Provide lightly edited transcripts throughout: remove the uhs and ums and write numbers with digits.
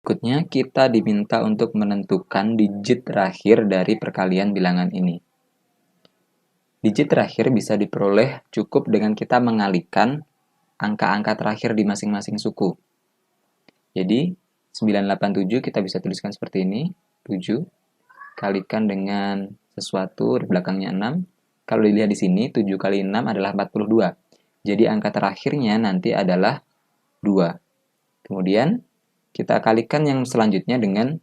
Berikutnya, kita diminta untuk menentukan digit terakhir dari perkalian bilangan ini. Digit terakhir bisa diperoleh cukup dengan kita mengalihkan angka-angka terakhir di masing-masing suku. Jadi, 987 kita bisa tuliskan seperti ini, 7, kalikan dengan sesuatu, di belakangnya 6. Kalau dilihat di sini, 7 kali 6 adalah 42. Jadi, angka terakhirnya nanti adalah 2. Kemudian, kita kalikan yang selanjutnya dengan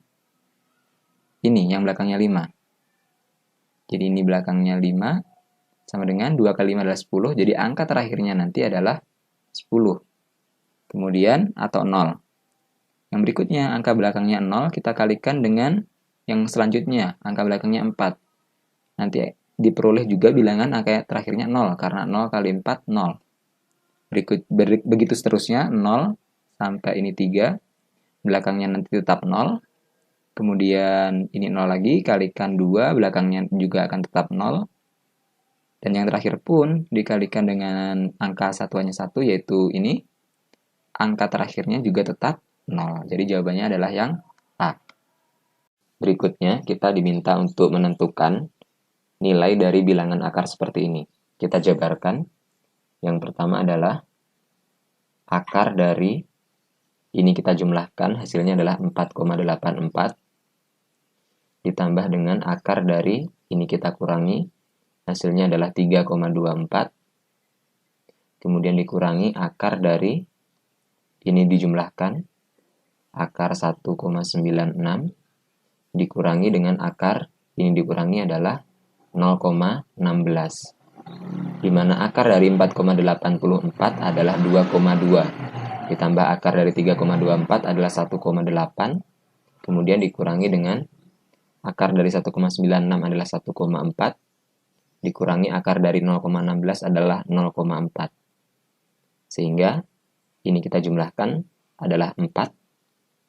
ini, yang belakangnya 5. Jadi, ini belakangnya 5, sama dengan 2 kali 5 adalah 10. Jadi, angka terakhirnya nanti adalah 10. Kemudian, atau 0. Yang berikutnya, angka belakangnya 0, kita kalikan dengan yang selanjutnya, angka belakangnya 4. Nanti diperoleh juga bilangan angka terakhirnya 0, karena 0 kali 4, 0. Begitu seterusnya, 0 sampai ini 3, belakangnya nanti tetap 0. Kemudian ini 0 lagi, kalikan 2, belakangnya juga akan tetap 0. Dan yang terakhir pun dikalikan dengan angka satuannya 1, yaitu ini. Angka terakhirnya juga tetap 0. Jadi jawabannya adalah yang A. Berikutnya, kita diminta untuk menentukan nilai dari bilangan akar seperti ini. Kita jabarkan. Yang pertama adalah akar dari ini kita jumlahkan, hasilnya adalah 4,84. Ditambah dengan akar dari ini kita kurangi, hasilnya adalah 3,24. Kemudian dikurangi akar dari ini dijumlahkan, akar 1,96. Dikurangi dengan akar ini dikurangi adalah 0,16. Di mana akar dari 4,84 adalah 2,2. Ditambah akar dari 3,24 adalah 1,8. Kemudian dikurangi dengan akar dari 1,96 adalah 1,4. Dikurangi akar dari 0,16 adalah 0,4. Sehingga ini kita jumlahkan adalah 4.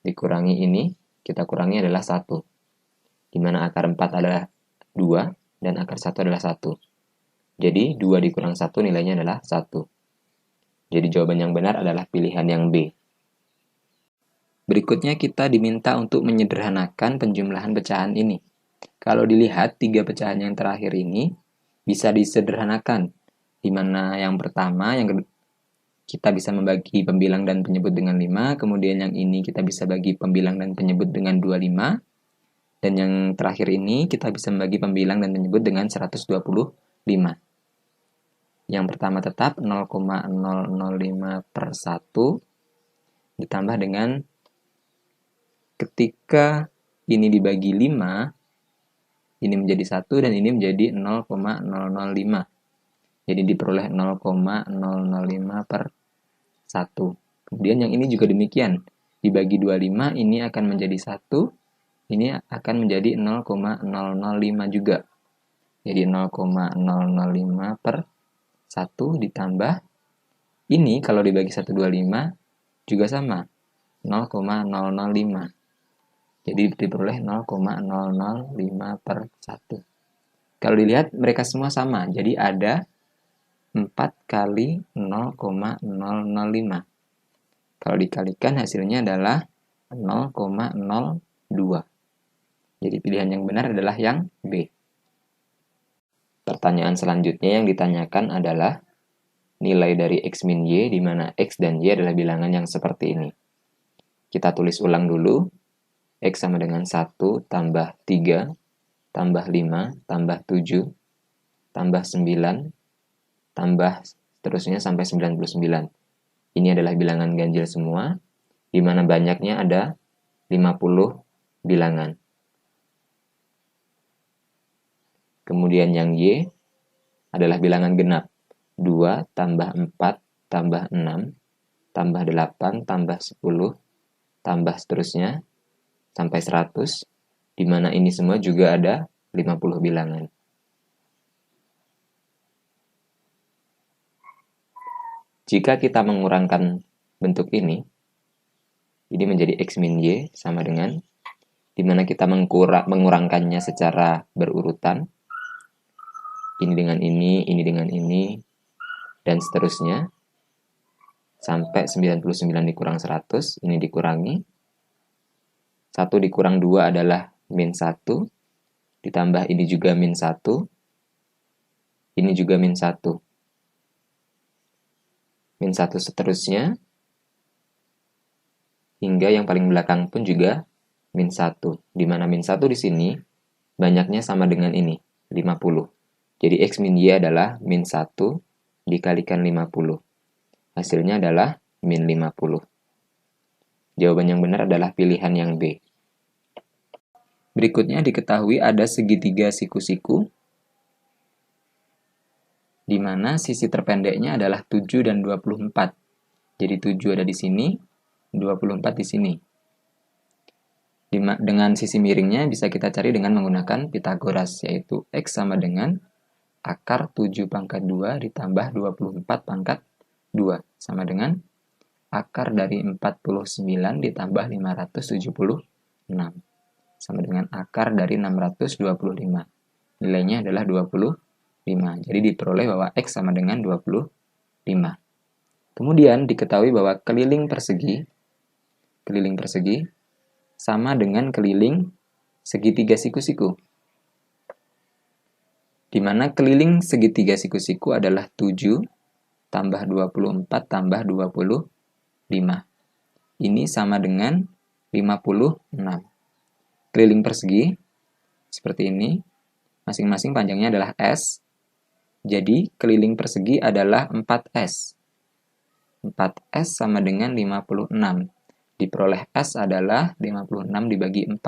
Dikurangi ini kita kurangi adalah 1. Di mana akar 4 adalah 2 dan akar 1 adalah 1. Jadi 2 dikurang 1 nilainya adalah 1. Jadi jawaban yang benar adalah pilihan yang B. Berikutnya kita diminta untuk menyederhanakan penjumlahan pecahan ini. Kalau dilihat 3 pecahan yang terakhir ini bisa disederhanakan. Di mana yang pertama kita bisa membagi pembilang dan penyebut dengan 5, kemudian yang ini kita bisa bagi pembilang dan penyebut dengan 25, dan yang terakhir ini kita bisa membagi pembilang dan penyebut dengan 125. Yang pertama tetap 0,005 per 1, ditambah dengan ketika ini dibagi 5, ini menjadi 1 dan ini menjadi 0,005. Jadi diperoleh 0,005 per 1. Kemudian yang ini juga demikian. Dibagi 25, ini akan menjadi 1. Ini akan menjadi 0,005 juga. Jadi 0,005 per 1 ditambah. Ini kalau dibagi 125 juga sama. 0,005. Jadi diperoleh 0,005 per 1. Kalau dilihat mereka semua sama. Jadi ada 4 kali 0,005. Kalau dikalikan hasilnya adalah 0,02. Jadi pilihan yang benar adalah yang B. Pertanyaan selanjutnya yang ditanyakan adalah nilai dari X min Y, di mana X dan Y adalah bilangan yang seperti ini. Kita tulis ulang dulu. X sama dengan 1 tambah 3 tambah 5 tambah 7 tambah 9 tambah seterusnya sampai 99. Ini adalah bilangan ganjil semua, di mana banyaknya ada 50 bilangan. Kemudian yang Y adalah bilangan genap. 2 tambah 4 tambah 6 tambah 8 tambah 10 tambah seterusnya sampai 100, di mana ini semua juga ada 50 bilangan. Jika kita mengurangkan bentuk ini menjadi X min Y sama dengan, di mana kita mengurangkannya secara berurutan, ini dengan ini dengan ini, dan seterusnya, sampai 99 dikurang 100, ini dikurangi, 1 dikurang 2 adalah min 1, ditambah ini juga min 1, ini juga min 1. Min 1 seterusnya, hingga yang paling belakang pun juga min 1. Di mana min 1 di sini, banyaknya sama dengan ini, 50. Jadi X min Y adalah min 1 dikalikan 50. Hasilnya adalah min 50. Jawaban yang benar adalah pilihan yang B. Berikutnya diketahui ada segitiga siku-siku, di mana sisi terpendeknya adalah 7 dan 24. Jadi 7 ada di sini, 24 di sini. Dengan sisi miringnya bisa kita cari dengan menggunakan Pythagoras, yaitu X sama dengan akar 7 pangkat 2 ditambah 24 pangkat 2, sama dengan akar dari 49 ditambah 576, sama dengan akar dari 625. Nilainya adalah 25. Jadi diperoleh bahwa X sama dengan 25. Kemudian diketahui bahwa keliling persegi sama dengan keliling segitiga siku-siku. Di mana keliling segitiga siku-siku adalah 7 tambah 24 tambah 25. Ini sama dengan 56. Keliling persegi seperti ini, masing-masing panjangnya adalah S. Jadi keliling persegi adalah 4S. 4S sama dengan 56. Diperoleh S adalah 56 dibagi 4,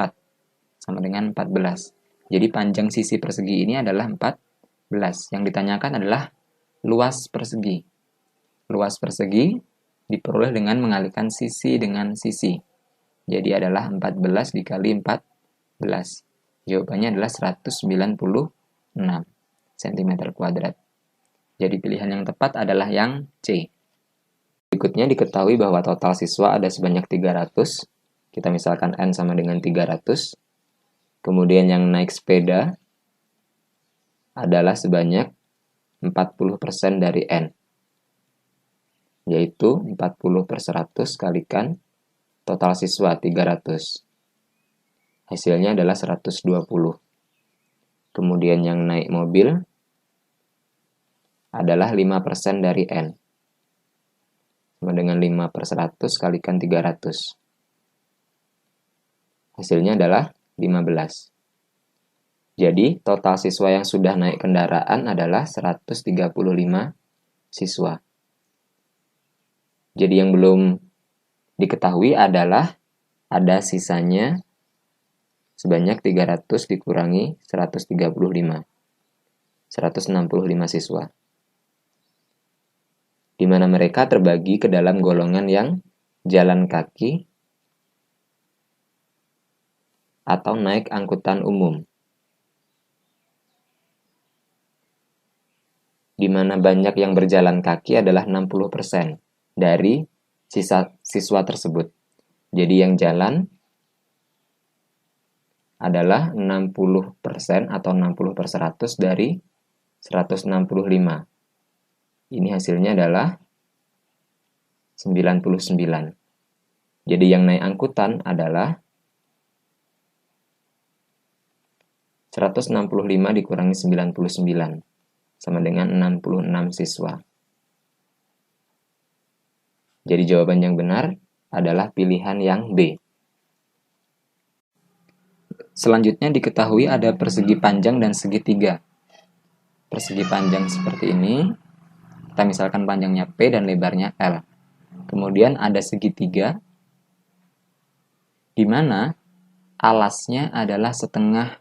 sama dengan 14. Jadi panjang sisi persegi ini adalah 14. Yang ditanyakan adalah luas persegi. Luas persegi diperoleh dengan mengalihkan sisi dengan sisi. Jadi adalah 14 dikali 14. Jawabannya adalah 196 cm². Jadi pilihan yang tepat adalah yang C. Berikutnya diketahui bahwa total siswa ada sebanyak 300. Kita misalkan N sama dengan 300. Kemudian yang naik sepeda adalah sebanyak 40% dari N. Yaitu 40/100 kalikan total siswa 300. Hasilnya adalah 120. Kemudian yang naik mobil adalah 5% dari N. Sama dengan 5/100 kalikan 300. Hasilnya adalah 15. Jadi, total siswa yang sudah naik kendaraan adalah 135 siswa. Jadi, yang belum diketahui adalah ada sisanya sebanyak 300 dikurangi 135. 165 siswa. Di mana mereka terbagi ke dalam golongan yang jalan kaki atau naik angkutan umum. Di mana banyak yang berjalan kaki adalah 60% dari siswa tersebut. Jadi yang jalan adalah 60% atau 60/100 dari 165. Ini hasilnya adalah 99. Jadi yang naik angkutan adalah 165 dikurangi 99, sama dengan 66 siswa. Jadi jawaban yang benar adalah pilihan yang B. Selanjutnya diketahui ada persegi panjang dan segitiga. Persegi panjang seperti ini, kita misalkan panjangnya P dan lebarnya L. Kemudian ada segitiga, di mana alasnya adalah setengah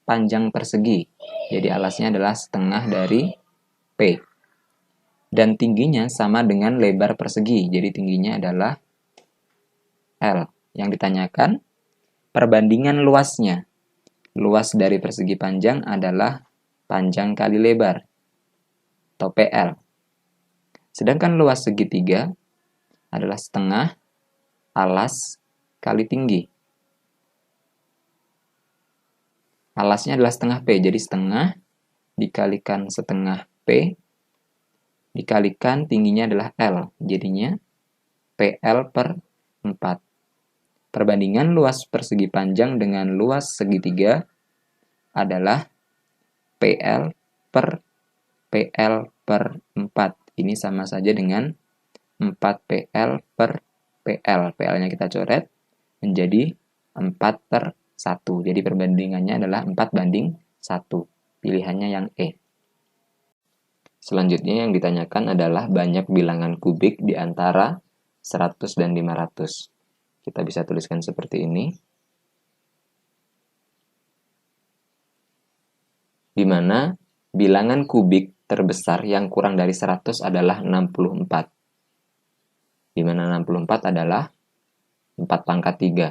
panjang persegi. Jadi alasnya adalah setengah dari P. Dan tingginya sama dengan lebar persegi. Jadi tingginya adalah L. Yang ditanyakan, perbandingan luasnya. Luas dari persegi panjang adalah panjang kali lebar, atau PL. Sedangkan luas segitiga adalah setengah alas kali tinggi. Alasnya adalah setengah P, jadi setengah dikalikan setengah P, dikalikan tingginya adalah L. Jadinya PL/4. Perbandingan luas persegi panjang dengan luas segitiga adalah PL per PL per 4. Ini sama saja dengan 4PL per PL. PL-nya kita coret menjadi 4/1. Jadi perbandingannya adalah 4:1. Pilihannya yang E. Selanjutnya yang ditanyakan adalah banyak bilangan kubik di antara 100 dan 500. Kita bisa tuliskan seperti ini. Di mana bilangan kubik terbesar yang kurang dari 100 adalah 64. Di mana 64 adalah 4 pangkat 3.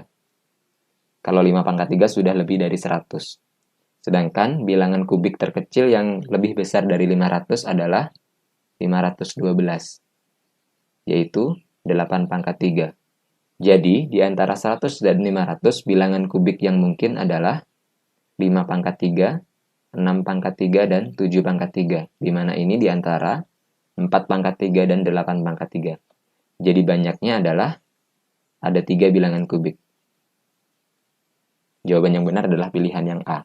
Kalau 5 pangkat 3 sudah lebih dari 100. Sedangkan bilangan kubik terkecil yang lebih besar dari 500 adalah 512, yaitu 8 pangkat 3. Jadi, di antara 100 dan 500, bilangan kubik yang mungkin adalah 5 pangkat 3, 6 pangkat 3, dan 7 pangkat 3. Di mana ini di antara 4 pangkat 3 dan 8 pangkat 3. Jadi banyaknya adalah ada 3 bilangan kubik. Jawaban yang benar adalah pilihan yang A.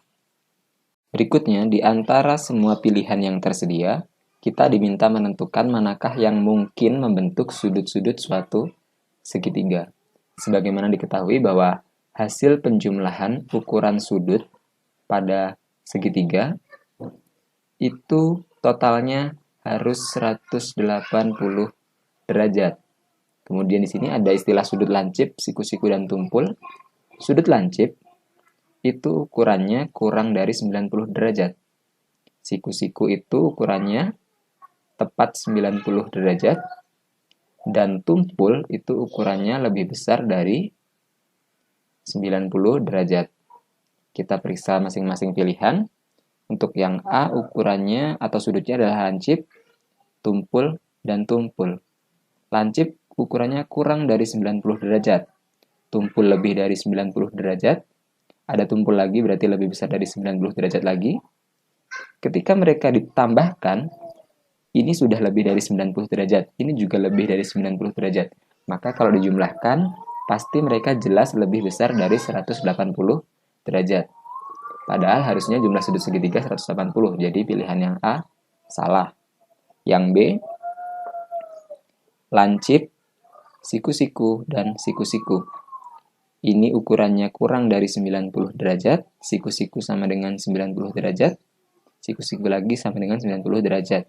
Berikutnya, di antara semua pilihan yang tersedia, kita diminta menentukan manakah yang mungkin membentuk sudut-sudut suatu segitiga. Sebagaimana diketahui bahwa hasil penjumlahan ukuran sudut pada segitiga itu totalnya harus 180 derajat. Kemudian di sini ada istilah sudut lancip, siku-siku, dan tumpul. Sudut lancip itu ukurannya kurang dari 90 derajat. Siku-siku itu ukurannya tepat 90 derajat. Dan tumpul itu ukurannya lebih besar dari 90 derajat. Kita periksa masing-masing pilihan. Untuk yang A, ukurannya atau sudutnya adalah lancip, tumpul, dan tumpul. Lancip ukurannya kurang dari 90 derajat. Tumpul lebih dari 90 derajat. Ada tumpul lagi, berarti lebih besar dari 90 derajat lagi. Ketika mereka ditambahkan, ini sudah lebih dari 90 derajat. Ini juga lebih dari 90 derajat. Maka kalau dijumlahkan, pasti mereka jelas lebih besar dari 180 derajat. Padahal harusnya jumlah sudut segitiga 180. Jadi pilihan yang A salah. Yang B, lancip, siku-siku, dan siku-siku. Ini ukurannya kurang dari 90 derajat. Siku-siku sama dengan 90 derajat. Siku-siku lagi sama dengan 90 derajat.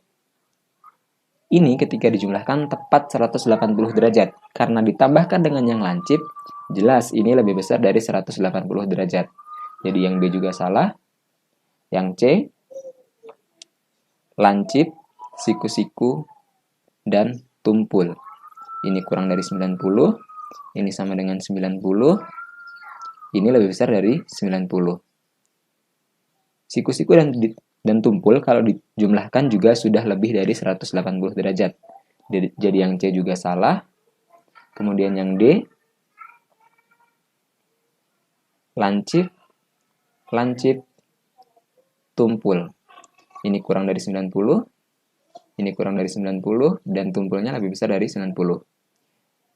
Ini ketika dijumlahkan tepat 180 derajat. Karena ditambahkan dengan yang lancip, jelas ini lebih besar dari 180 derajat. Jadi yang B juga salah. Yang C, lancip, siku-siku, dan tumpul. Ini kurang dari 90. Ini sama dengan 90. Ini lebih besar dari 90. Siku-siku dan tumpul kalau dijumlahkan juga sudah lebih dari 180 derajat. Jadi yang C juga salah. Kemudian yang D, lancip, tumpul. Ini kurang dari 90. Ini kurang dari 90 dan tumpulnya lebih besar dari 90.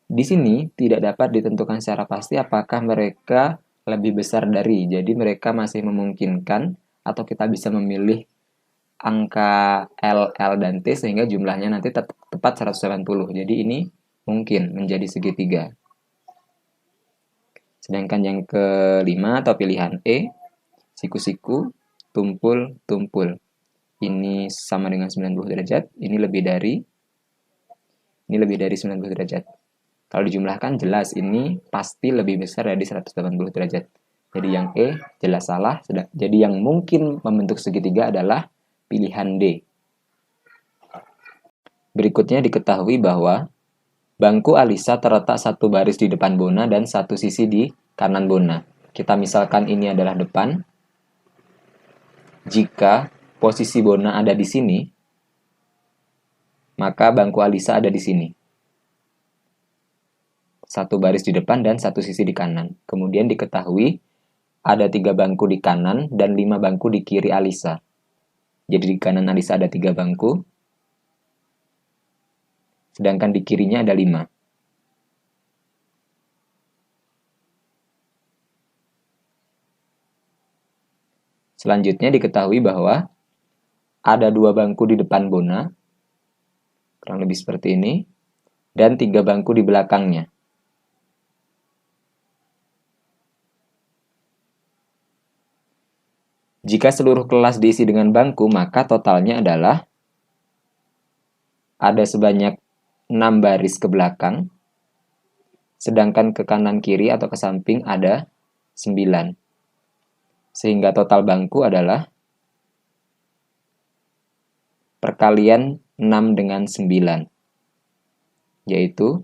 Di sini tidak dapat ditentukan secara pasti apakah mereka lebih besar dari. Jadi mereka masih memungkinkan atau kita bisa memilih angka L, L, dan T sehingga jumlahnya nanti tepat 180. Jadi ini mungkin menjadi segitiga. Sedangkan yang kelima atau pilihan E, siku-siku, tumpul, tumpul. Ini sama dengan 90 derajat, ini lebih dari 90 derajat. Kalau dijumlahkan jelas ini pasti lebih besar dari 180 derajat. Jadi yang E jelas salah. Jadi yang mungkin membentuk segitiga adalah pilihan D. Berikutnya diketahui bahwa bangku Alisa terletak satu baris di depan Bona dan satu sisi di kanan Bona. Kita misalkan ini adalah depan. Jika posisi Bona ada di sini, maka bangku Alisa ada di sini. Satu baris di depan dan satu sisi di kanan. Kemudian diketahui ada 3 bangku di kanan dan 5 bangku di kiri Alisa. Jadi di kanan Alisa ada 3 bangku. Sedangkan di kirinya ada 5. Selanjutnya diketahui bahwa ada 2 bangku di depan Bona, kurang lebih seperti ini, dan 3 bangku di belakangnya. Jika seluruh kelas diisi dengan bangku, maka totalnya adalah ada sebanyak 6 baris ke belakang, sedangkan ke kanan kiri atau ke samping ada 9. Sehingga total bangku adalah perkalian 6 dengan 9, yaitu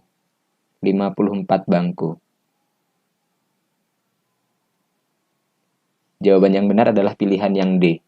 54 bangku. Jawaban yang benar adalah pilihan yang D.